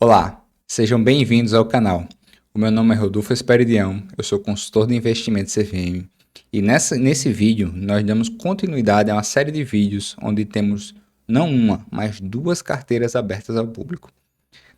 Olá, sejam bem-vindos ao canal. O meu nome é Rodolfo Esperidião, eu sou consultor de investimentos CVM e nesse vídeo nós damos continuidade a uma série de vídeos onde temos não uma, mas duas carteiras abertas ao público.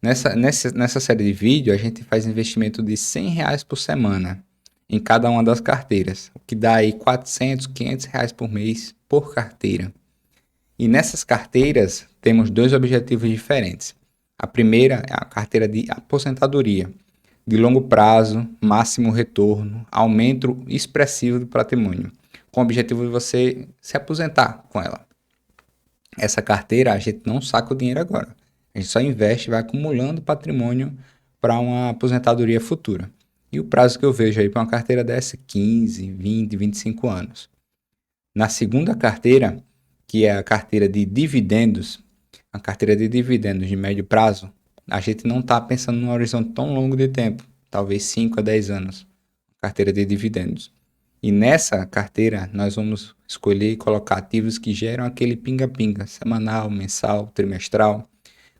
Nessa série de vídeos a gente faz investimento de R$ 100 por semana em cada uma das carteiras, o que dá aí R$ 400, R$ 500 por mês por carteira. E nessas carteiras temos dois objetivos diferentes. A primeira é a carteira de aposentadoria, de longo prazo, máximo retorno, aumento expressivo do patrimônio, com o objetivo de você se aposentar com ela. Essa carteira a gente não saca o dinheiro agora, a gente só investe e vai acumulando patrimônio para uma aposentadoria futura. E o prazo que eu vejo aí para uma carteira dessa é 15, 20, 25 anos. Na segunda carteira, que é a carteira de dividendos, a carteira de dividendos de médio prazo, a gente não está pensando num horizonte tão longo de tempo, talvez 5 a 10 anos, carteira de dividendos. E nessa carteira nós vamos escolher e colocar ativos que geram aquele pinga-pinga, semanal, mensal, trimestral,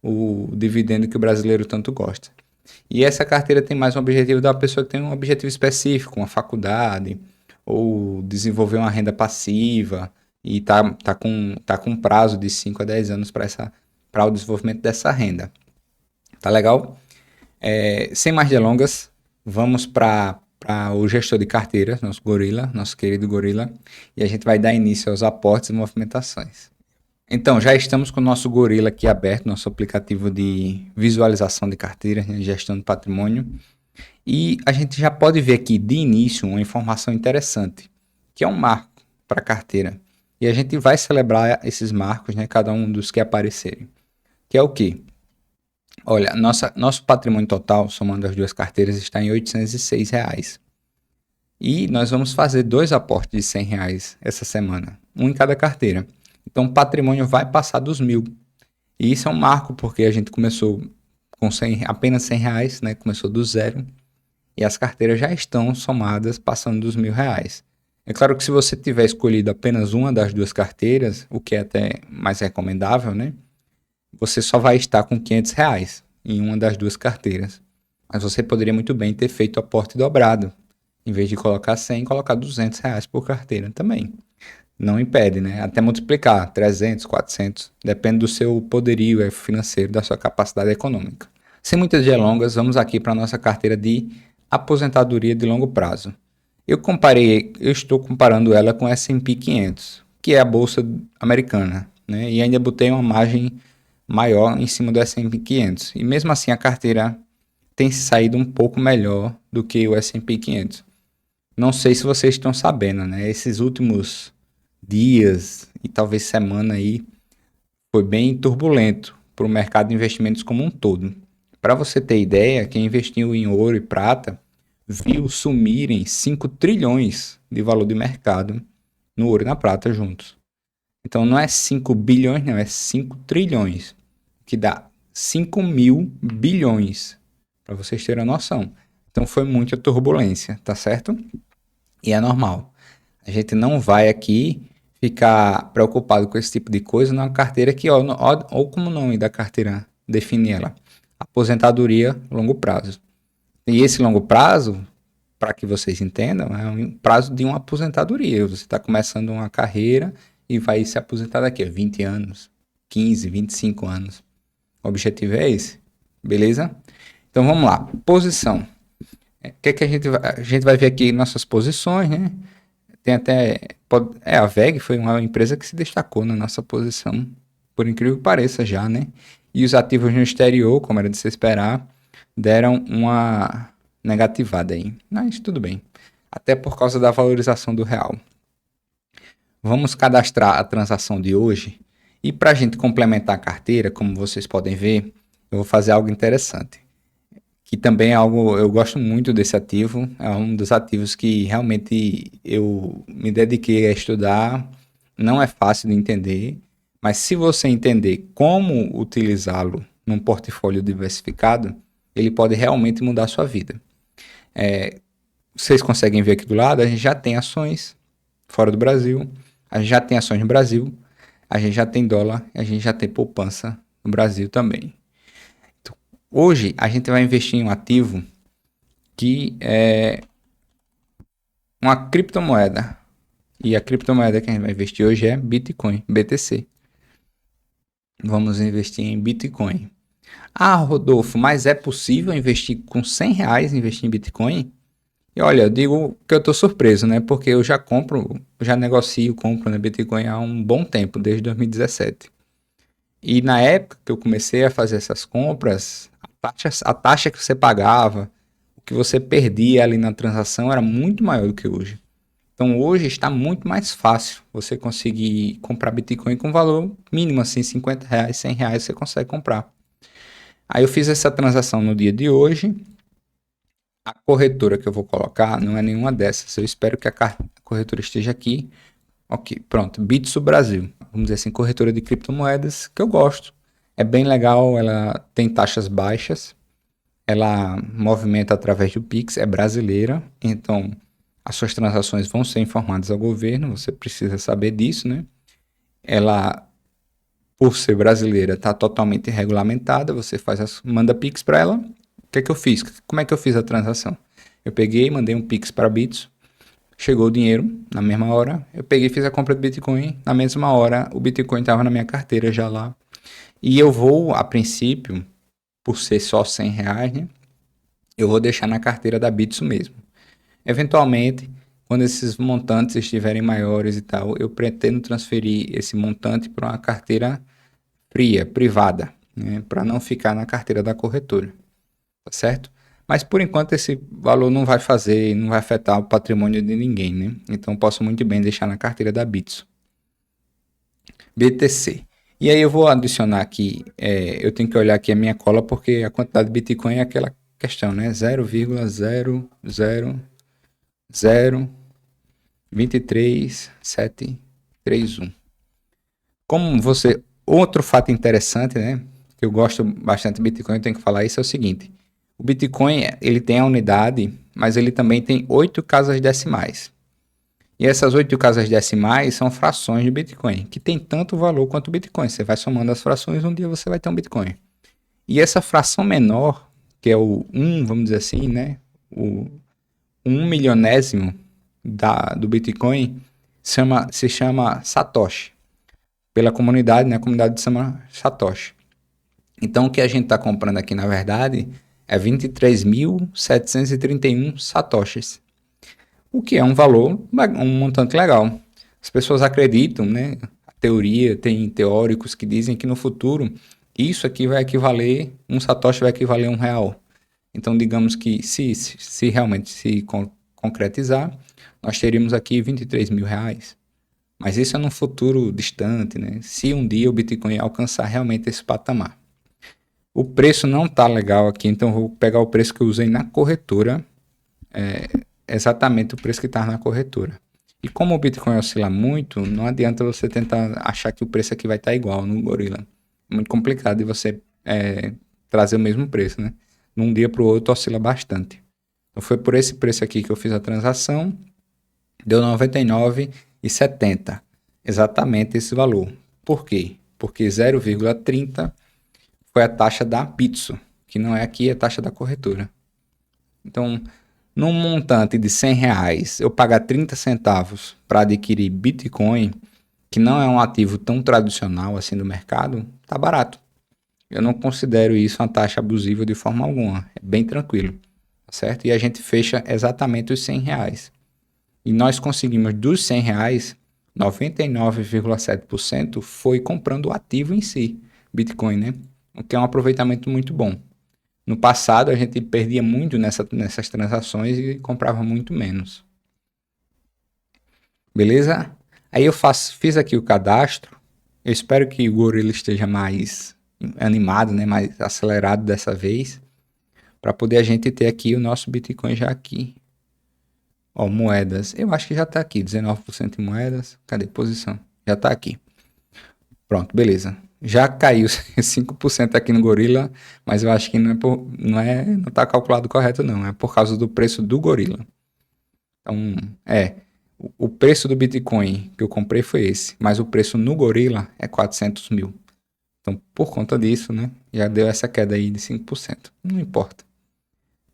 o dividendo que o brasileiro tanto gosta. E essa carteira tem mais um objetivo da pessoa que tem um objetivo específico, uma faculdade, ou desenvolver uma renda passiva, e tá com prazo de 5 a 10 anos para o desenvolvimento dessa renda. Tá legal? Sem mais delongas, vamos para o gestor de carteira, nosso gorila, nosso querido gorila, e a gente vai dar início aos aportes e movimentações. Então, já estamos com o nosso gorila aqui aberto, nosso aplicativo de visualização de carteira, né, gestão de patrimônio. E a gente já pode ver aqui de início uma informação interessante, que é um marco para a carteira. E a gente vai celebrar esses marcos, né, cada um dos que aparecerem. Que é o quê? Olha, nosso patrimônio total, somando as duas carteiras, está em R$ 806. E nós vamos fazer dois aportes de R$ 100 essa semana, um em cada carteira. Então o patrimônio vai passar dos 1.000. E isso é um marco porque a gente começou com apenas R$ 100, né? Começou do zero. E as carteiras já estão somadas passando dos R$ 1.000. É claro que se você tiver escolhido apenas uma das duas carteiras, o que é até mais recomendável, né? Você só vai estar com R$ 500 em uma das duas carteiras. Mas você poderia muito bem ter feito o aporte dobrado. Em vez de colocar 100, colocar R$ 200 por carteira também. Não impede, né? Até multiplicar 300, 400, depende do seu poderio financeiro, da sua capacidade econômica. Sem muitas delongas, vamos aqui para a nossa carteira de aposentadoria de longo prazo. Eu estou comparando ela com o S&P 500, que é a bolsa americana, né? E ainda botei uma margem maior em cima do S&P 500. E mesmo assim a carteira tem saído um pouco melhor do que o S&P 500. Não sei se vocês estão sabendo, né? Esses últimos dias e talvez semana aí foi bem turbulento para o mercado de investimentos como um todo. Para você ter ideia, quem investiu em ouro e prata viu sumirem 5 trilhões de valor de mercado no ouro e na prata juntos. Então não é 5 bilhões, não, é 5 trilhões, que dá 5.000 bilhões, para vocês terem a noção. Então foi muita turbulência, tá certo? E é normal. A gente não vai aqui ficar preocupado com esse tipo de coisa numa carteira que, ou como o nome da carteira define ela, aposentadoria longo prazo. E esse longo prazo, para que vocês entendam, é um prazo de uma aposentadoria. Você está começando uma carreira e vai se aposentar daqui a 20 anos, 15, 25 anos. O objetivo é esse, beleza? Então vamos lá, posição. O que a gente vai ver aqui nossas posições, né? Tem até. A VEG foi uma empresa que se destacou na nossa posição, por incrível que pareça, já, né? E os ativos no exterior, como era de se esperar, deram uma negativada aí. Mas tudo bem. Até por causa da valorização do real. Vamos cadastrar a transação de hoje. E para a gente complementar a carteira, como vocês podem ver, eu vou fazer algo interessante. Que também é algo, eu gosto muito desse ativo, é um dos ativos que realmente eu me dediquei a estudar, não é fácil de entender, mas se você entender como utilizá-lo num portfólio diversificado, ele pode realmente mudar a sua vida. Vocês conseguem ver aqui do lado, a gente já tem ações fora do Brasil, a gente já tem ações no Brasil, a gente já tem dólar, a gente já tem poupança no Brasil também. Hoje a gente vai investir em um ativo que é uma criptomoeda. E a criptomoeda que a gente vai investir hoje é Bitcoin, BTC. Vamos investir em Bitcoin. Ah, Rodolfo, mas é possível investir com R$ 100, investir em Bitcoin? E olha, eu digo que eu tô surpreso, né? Porque eu já compro, já negocio, compro na Bitcoin há um bom tempo, desde 2017. E na época que eu comecei a fazer essas compras, a taxa que você pagava, o que você perdia ali na transação era muito maior do que hoje. Então hoje está muito mais fácil você conseguir comprar Bitcoin com valor mínimo, assim, R$ 50, R$ 100 você consegue comprar. Aí eu fiz essa transação no dia de hoje. A corretora que eu vou colocar não é nenhuma dessas. Eu espero que a corretora esteja aqui. Ok, pronto. Bitso Brasil. Vamos dizer assim, corretora de criptomoedas que eu gosto. É bem legal, ela tem taxas baixas. Ela movimenta através do Pix, é brasileira. Então, as suas transações vão ser informadas ao governo. Você precisa saber disso, né? Ela, por ser brasileira, está totalmente regulamentada. Você manda Pix para ela. O que é que eu fiz? Como é que eu fiz a transação? Eu peguei, mandei um Pix para Bitso. Chegou o dinheiro na mesma hora. Eu peguei e fiz a compra do Bitcoin. Na mesma hora, o Bitcoin estava na minha carteira já lá. E eu vou, a princípio, por ser só R$ 100, né? Eu vou deixar na carteira da Bitso mesmo. Eventualmente, quando esses montantes estiverem maiores e tal, eu pretendo transferir esse montante para uma carteira fria, privada, né? Para não ficar na carteira da corretora, tá certo? Mas por enquanto esse valor não vai fazer, não vai afetar o patrimônio de ninguém, né? Então posso muito bem deixar na carteira da Bitso. BTC. E aí eu vou adicionar aqui, eu tenho que olhar aqui a minha cola porque a quantidade de Bitcoin é aquela questão, né? 0,00023,731. Como você, outro fato interessante, né? Que eu gosto bastante de Bitcoin, eu tenho que falar isso é o seguinte: o Bitcoin ele tem a unidade, mas ele também tem 8 casas decimais. E essas 8 casas decimais são frações de Bitcoin, que tem tanto valor quanto o Bitcoin. Você vai somando as frações, um dia você vai ter um Bitcoin. E essa fração menor, que é o 1, vamos dizer assim, né? O 1 milionésimo do Bitcoin, se chama Satoshi. Pela comunidade, né? A comunidade se chama Satoshi. Então o que a gente está comprando aqui, na verdade, é 23.731 Satoshis. O que é um valor, um montante legal. As pessoas acreditam, né? A teoria, tem teóricos que dizem que no futuro isso aqui vai equivaler, um satoshi vai equivaler a R$ 1. Então, digamos que se realmente se concretizar, nós teríamos aqui 23 mil reais. Mas isso é num futuro distante, né? Se um dia o Bitcoin alcançar realmente esse patamar. O preço não tá legal aqui, então eu vou pegar o preço que eu usei na corretora, exatamente o preço que está na corretora. E como o Bitcoin oscila muito, não adianta você tentar achar que o preço aqui vai estar igual no Gorilla. É muito complicado de você trazer o mesmo preço, né? Num dia para o outro oscila bastante. Então foi por esse preço aqui que eu fiz a transação, deu R$ 99,70. Exatamente esse valor. Por quê? Porque 0,30 foi a taxa da Bitso, que não é aqui, é a taxa da corretora. Então, num montante de R$ 100, eu pagar 30 centavos para adquirir Bitcoin, que não é um ativo tão tradicional assim do mercado, tá barato. Eu não considero isso uma taxa abusiva de forma alguma. É bem tranquilo, certo? E a gente fecha exatamente os R$ 100. E nós conseguimos dos R$ 100, 99,7% foi comprando o ativo em si, Bitcoin, né? O que é um aproveitamento muito bom. No passado, a gente perdia muito nessas transações e comprava muito menos. Beleza? Aí eu fiz aqui o cadastro. Eu espero que o Gorilla esteja mais animado, né? Mais acelerado dessa vez. Para poder a gente ter aqui o nosso Bitcoin já aqui. Ó, moedas. Eu acho que já está aqui. 19% em moedas. Cadê posição? Já está aqui. Pronto, beleza. Já caiu 5% aqui no Gorilla, mas eu acho que não tá calculado correto não, é por causa do preço do Gorilla. Então, o preço do Bitcoin que eu comprei foi esse, mas o preço no Gorilla é 400 mil. Então, por conta disso, né, já deu essa queda aí de 5%. Não importa.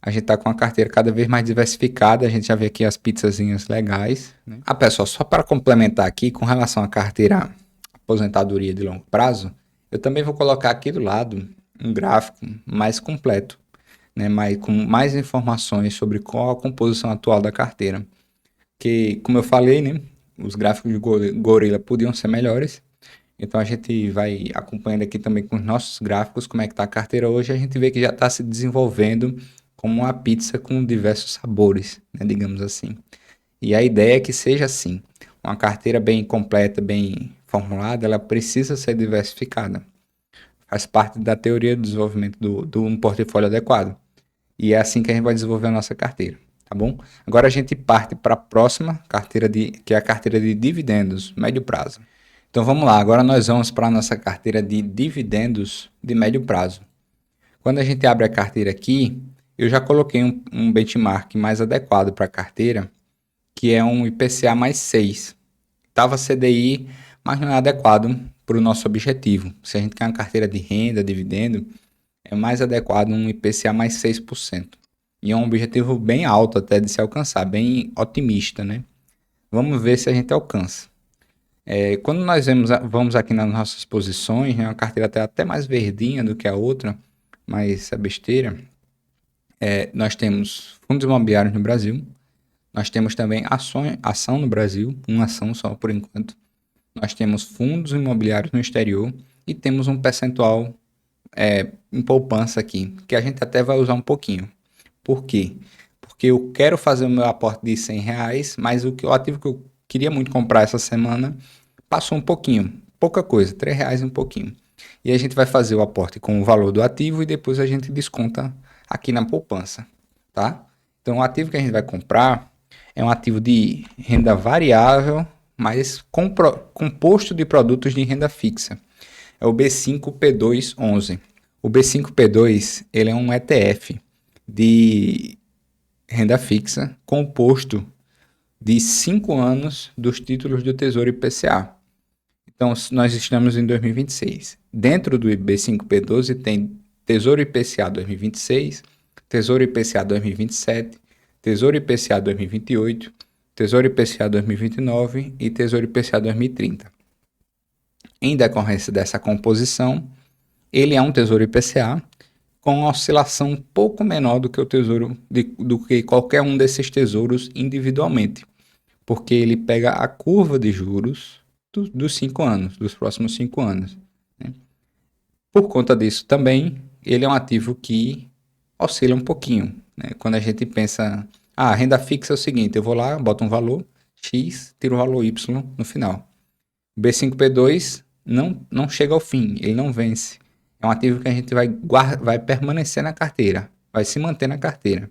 A gente tá com a carteira cada vez mais diversificada, a gente já vê aqui as pizzazinhas legais, né? Ah, pessoal, só para complementar aqui com relação à carteira aposentadoria de longo prazo, eu também vou colocar aqui do lado um gráfico mais completo, né? Com mais informações sobre qual a composição atual da carteira. Que, como eu falei, né? Os gráficos de Gorilla podiam ser melhores, então a gente vai acompanhando aqui também com os nossos gráficos como é que está a carteira hoje. A gente vê que já está se desenvolvendo como uma pizza com diversos sabores, né, digamos assim. E a ideia é que seja assim. Uma carteira bem completa, bem formulada, ela precisa ser diversificada. Faz parte da teoria do desenvolvimento de um portfólio adequado. E é assim que a gente vai desenvolver a nossa carteira, tá bom? Agora a gente parte para a próxima carteira, que é a carteira de dividendos, médio prazo. Então vamos lá, agora nós vamos para a nossa carteira de dividendos de médio prazo. Quando a gente abre a carteira aqui, eu já coloquei um benchmark mais adequado para a carteira, que é um IPCA mais 6. Estava CDI, mas não é adequado para o nosso objetivo. Se a gente quer uma carteira de renda, dividendo, é mais adequado um IPCA mais 6%. E é um objetivo bem alto até de se alcançar, bem otimista, né? Vamos ver se a gente alcança. Quando nós vamos aqui nas nossas posições, né, uma carteira até mais verdinha do que a outra, mas é besteira. Nós temos fundos imobiliários no Brasil, nós temos também ação no Brasil, uma ação só por enquanto. Nós temos fundos imobiliários no exterior e temos um percentual em poupança aqui, que a gente até vai usar um pouquinho. Por quê? Porque eu quero fazer o meu aporte de R$100, mas o ativo que eu queria muito comprar essa semana passou um pouquinho, pouca coisa, R$3 e um pouquinho. E a gente vai fazer o aporte com o valor do ativo e depois a gente desconta aqui na poupança, tá? Então o ativo que a gente vai comprar é um ativo de renda variável, mas composto de produtos de renda fixa. É o B5P211. O B5P2 ele é um ETF de renda fixa composto de 5 anos dos títulos do Tesouro IPCA. Então, nós estamos em 2026. Dentro do B5P12 tem Tesouro IPCA 2026, Tesouro IPCA 2027, Tesouro IPCA 2028, Tesouro IPCA 2029 e Tesouro IPCA 2030. Em decorrência dessa composição, ele é um Tesouro IPCA com uma oscilação um pouco menor do que o tesouro do que qualquer um desses tesouros individualmente, porque ele pega a curva de juros dos 5 anos, dos próximos 5 anos. Né? Por conta disso também, ele é um ativo que oscila um pouquinho. Né? Quando a gente pensa, a renda fixa é o seguinte, eu vou lá, boto um valor X, tiro o valor Y no final. O B5P2 não chega ao fim, ele não vence. É um ativo que a gente vai permanecer na carteira, vai se manter na carteira.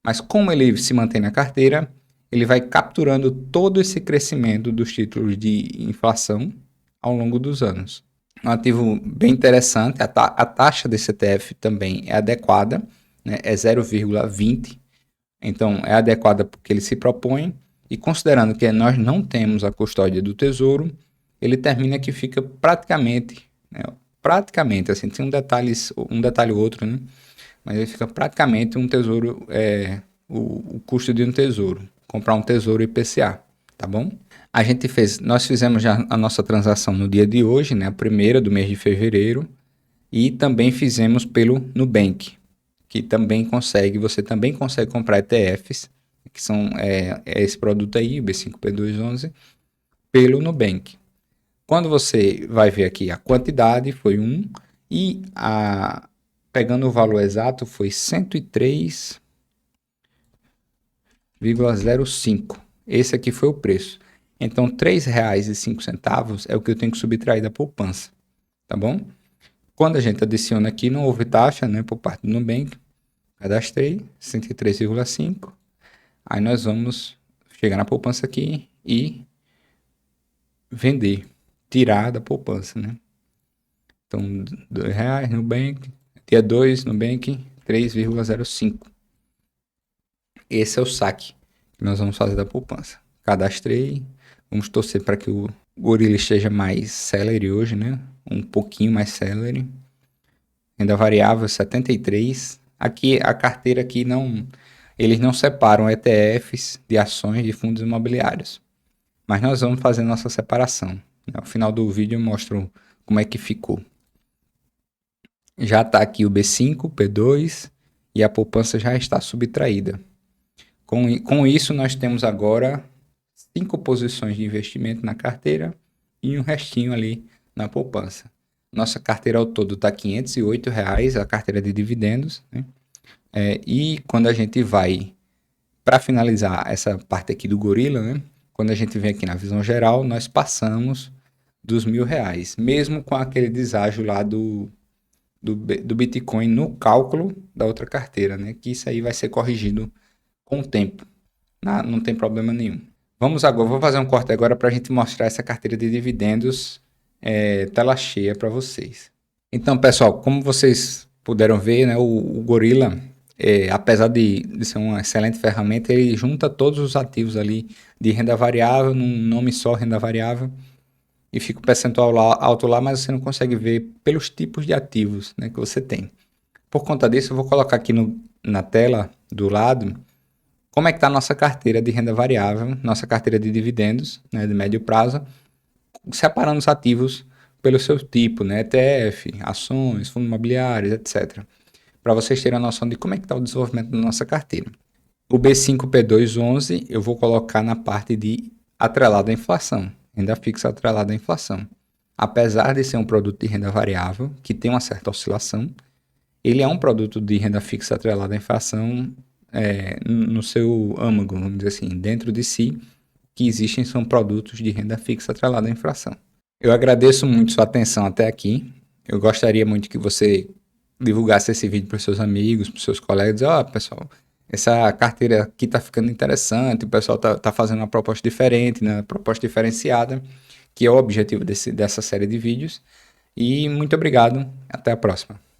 Mas como ele se mantém na carteira, ele vai capturando todo esse crescimento dos títulos de inflação ao longo dos anos. Um ativo bem interessante, a taxa desse ETF também é adequada, né? É 0,20, então é adequada porque ele se propõe, e considerando que nós não temos a custódia do tesouro, ele termina que fica praticamente, né? Praticamente, assim, tem um detalhe ou outro, né? Mas ele fica praticamente um tesouro, o custo de um tesouro, comprar um tesouro IPCA, tá bom? Nós fizemos já a nossa transação no dia de hoje, né? A primeira do mês de fevereiro, e também fizemos pelo Nubank, que você também consegue comprar ETFs, que são esse produto aí, o B5P211, pelo Nubank. Quando você vai ver aqui a quantidade, foi 1, e pegando o valor exato, foi 103,05. Esse aqui foi o preço. Então, R$3,05 é o que eu tenho que subtrair da poupança, tá bom? Quando a gente adiciona aqui, não houve taxa, né, por parte do Nubank. Cadastrei, 103,5. Aí nós vamos chegar na poupança aqui e vender, tirar da poupança, né? Então, R$2 Nubank, dia 2 Nubank, 3,05. Esse é o saque que nós vamos fazer da poupança. Cadastrei, vamos torcer para que o Gorilla esteja mais celery hoje, né? Um pouquinho mais celery. renda variável 73. Aqui a carteira aqui eles não separam ETFs de ações de fundos imobiliários. Mas nós vamos fazer nossa separação. No final do vídeo eu mostro como é que ficou. Já está aqui o B5, P2 e a poupança já está subtraída. Com isso nós temos agora 5 posições de investimento na carteira e um restinho ali na poupança. Nossa carteira ao todo está R$ 508, a carteira de dividendos, né? E quando a gente vai, para finalizar essa parte aqui do gorila, né? Quando a gente vem aqui na visão geral, nós passamos dos R$ 1.000, mesmo com aquele deságio lá do Bitcoin no cálculo da outra carteira, né? Que isso aí vai ser corrigido com o tempo. Não tem problema nenhum. Vou fazer um corte agora para a gente mostrar essa carteira de dividendos tela cheia para vocês. Então, pessoal, como vocês puderam ver, né, o Gorilla, apesar de ser uma excelente ferramenta, ele junta todos os ativos ali de renda variável num nome só, renda variável, e fica o percentual alto lá, mas você não consegue ver pelos tipos de ativos, né, que você tem. Por conta disso, eu vou colocar aqui na tela do lado como é que está a nossa carteira de renda variável, nossa carteira de dividendos, né, de médio prazo, separando os ativos pelo seu tipo, né, ETF, ações, fundos imobiliários, etc. Para vocês terem a noção de como é que está o desenvolvimento da nossa carteira. O B5P211 eu vou colocar na parte de atrelado à inflação, renda fixa atrelada à inflação. Apesar de ser um produto de renda variável, que tem uma certa oscilação, ele é um produto de renda fixa atrelada à inflação no seu âmago, vamos dizer assim, dentro de si, que existem são produtos de renda fixa atrelada à inflação. Eu agradeço muito sua atenção até aqui. Eu gostaria muito que você divulgasse esse vídeo para os seus amigos, para os seus colegas. Pessoal, essa carteira aqui está ficando interessante, o pessoal tá fazendo uma proposta diferente, né? Proposta diferenciada, que é o objetivo dessa série de vídeos. E muito obrigado, até a próxima.